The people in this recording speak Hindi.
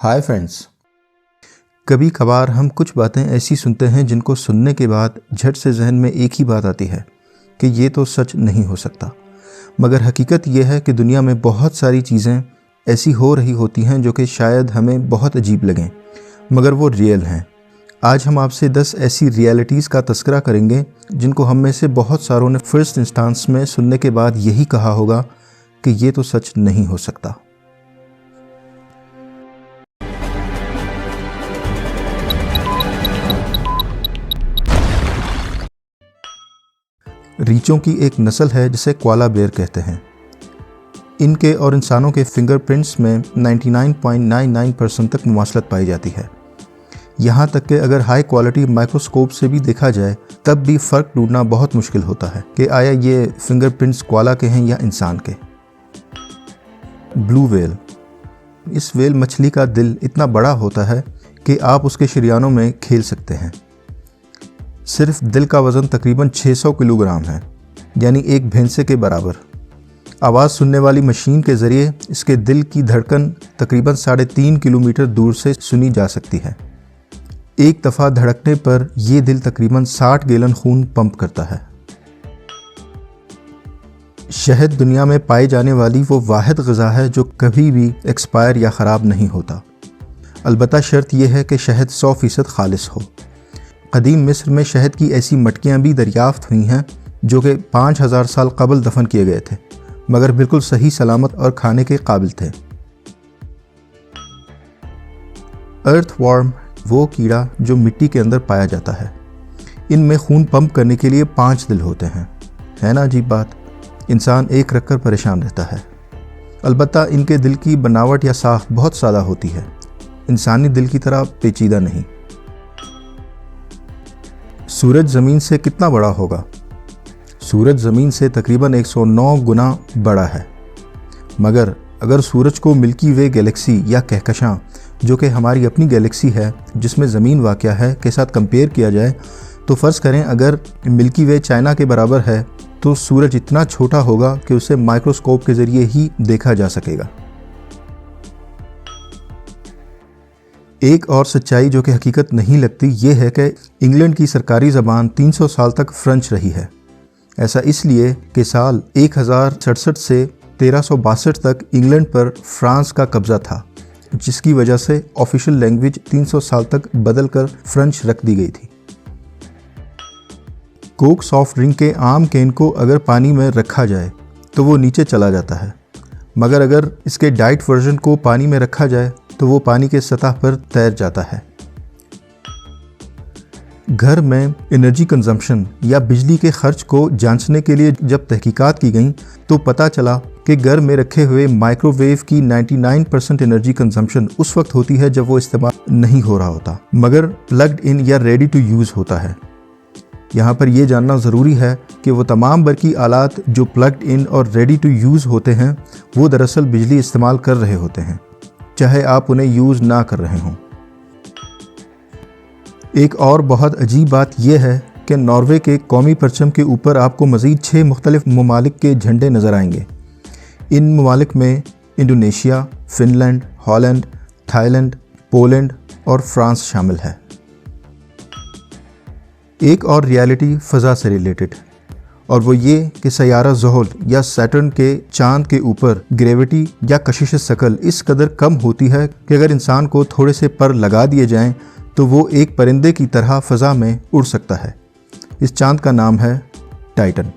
Hi friends. कभी कभार हम कुछ बातें ऐसी सुनते हैं जिनको सुनने के बाद झट से जहन में एक ही बात आती है कि ये तो सच नहीं हो सकता। मगर हकीकत ये है कि दुनिया में बहुत सारी चीज़ें ऐसी हो रही होती हैं जो कि शायद हमें बहुत अजीब लगें, मगर वो रियल हैं। आज हम आपसे 10 ऐसी रियलिटीज़ का तस्करा करेंगे जिनको हम में से बहुत सारों ने फर्स्ट इंस्टांस में सुनने के बाद यही कहा होगा कि ये तो सच नहीं हो सकता। रीछों की एक नस्ल है जिसे कोआला बेयर कहते हैं। इनके और इंसानों के फिंगरप्रिंट्स में 99.99% तक मुमासलत पाई जाती है। यहाँ तक कि अगर हाई क्वालिटी माइक्रोस्कोप से भी देखा जाए तब भी फ़र्क ढूंढना बहुत मुश्किल होता है कि आया ये फिंगरप्रिंट्स कोआला के हैं या इंसान के। Blue whale. इस व्हेल मछली का दिल इतना बड़ा होता है कि आप उसके शरियानों में खेल सकते हैं। सिर्फ दिल का वज़न तकरीबन 600 किलोग्राम है, यानी एक भैंसे के बराबर। आवाज़ सुनने वाली मशीन के ज़रिए इसके दिल की धड़कन तकरीबन 3.5 किलोमीटर दूर से सुनी जा सकती है। एक दफ़ा धड़कने पर यह दिल तकरीबन 60 गैलन खून पंप करता है। शहद दुनिया में पाई जाने वाली वो वाहिद ग़िज़ा है जो कभी भी एक्सपायर या ख़राब नहीं होता। अलबत्ता शर्त यह है कि शहद 100% खालिस हो। कदीम मिस्र में शहद की ऐसी मटकियाँ भी दरियाफ्त हुई हैं जो कि 5000 साल कबल दफन किए गए थे, मगर बिल्कुल सही सलामत और खाने के काबिल थे। अर्थवॉर्म वो कीड़ा जो मिट्टी के अंदर पाया जाता है। इनमें खून पंप करने के लिए 5 दिल होते हैं। है ना अजीब बात। इंसान एक रखकर परेशान रहता है। अलबत्ता इनके दिल की बनावट या साख बहुत सादा होती है, इंसानी दिल की तरह पेचीदा नहीं। सूरज ज़मीन से कितना बड़ा होगा? सूरज ज़मीन से तकरीबन 109 गुना बड़ा है। मगर अगर सूरज को मिल्की वे गैलेक्सी या कहकशां, जो कि हमारी अपनी गैलेक्सी है जिसमें ज़मीन वाक़या है, के साथ कंपेयर किया जाए तो फ़र्ज़ करें अगर मिल्की वे चाइना के बराबर है तो सूरज इतना छोटा होगा कि उसे माइक्रोस्कोप के ज़रिए ही देखा जा सकेगा। एक और सच्चाई जो कि हकीकत नहीं लगती ये है कि इंग्लैंड की सरकारी ज़बान 300 साल तक फ्रेंच रही है। ऐसा इसलिए कि साल 1067 से 1362 तक इंग्लैंड पर फ्रांस का कब्ज़ा था, जिसकी वजह से ऑफिशियल लैंग्वेज 300 साल तक बदल कर फ्रेंच रख दी गई थी। कोक सॉफ्ट ड्रिंक के आम कैन को अगर पानी में रखा जाए तो वो नीचे चला जाता है, मगर अगर इसके डाइट वर्जन को पानी में रखा जाए तो वो पानी के सतह पर तैर जाता है। घर में एनर्जी कंजम्पशन या बिजली के खर्च को जांचने के लिए जब तहकीकात की गई तो पता चला कि घर में रखे हुए माइक्रोवेव की 99% एनर्जी कंजम्पशन उस वक्त होती है जब वो इस्तेमाल नहीं हो रहा होता, मगर प्लग्ड इन या रेडी टू यूज़ होता है। यहाँ पर यह जानना ज़रूरी है कि वो तमाम बरकी आलात जो प्लग्ड इन और रेडी टू यूज़ होते हैं वो दरअसल बिजली इस्तेमाल कर रहे होते हैं, चाहे आप उन्हें यूज़ ना कर रहे हों। एक और बहुत अजीब बात यह है कि नॉर्वे के कौमी परचम के ऊपर आपको मज़ीद 6 मुख्तलिफ ममालिक के झंडे नज़र आएंगे। इन ममालिक में Indonesia, Finland, Holland, Thailand, Poland और फ्रांस शामिल है। एक और रियलिटी फ़ज़ा से रिलेटेड, और वो ये कि सैयारा ज़ुहल या सैटर्न के चांद के ऊपर ग्रेविटी या कशिश शकल इस कदर कम होती है कि अगर इंसान को थोड़े से पर लगा दिए जाएं तो वो एक परिंदे की तरह फ़ज़ा में उड़ सकता है। इस चांद का नाम है टाइटन।